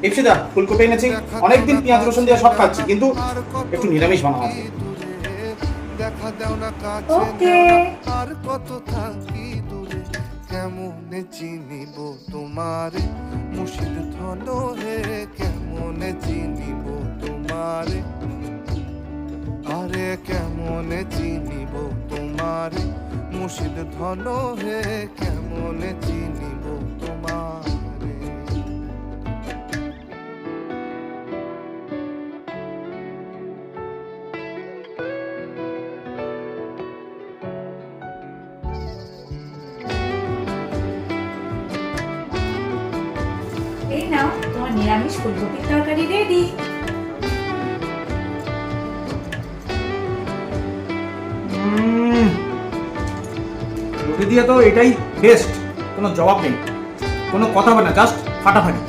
ইপসিদা ফুলকপি এনেছি, অনেকদিন পেঁয়াজ রসুন দিয়ে সব খাচ্ছি, কিন্তু একটু নিরামিষ বানাবো। দেখা দাও না কাছে, ওকে। আর কত থাকি দূরে, কেমনে চিনিব তোমারে মুর্শিদ ধন হে, কেমনে চিনিব তোমারে, আরে কেমনে চিনিব তোমারে মুর্শিদ ধন হে, কেমনে চিনিব তোমারে। এই নাও তোমার নিরামিষ ফুলকপির তরকারি রেডি। রুটি দিয়ে তো এটাই বেস্ট, কোনো জবাব নেই, কোনো কথা হবে না, জাস্ট ফাটাফাটি।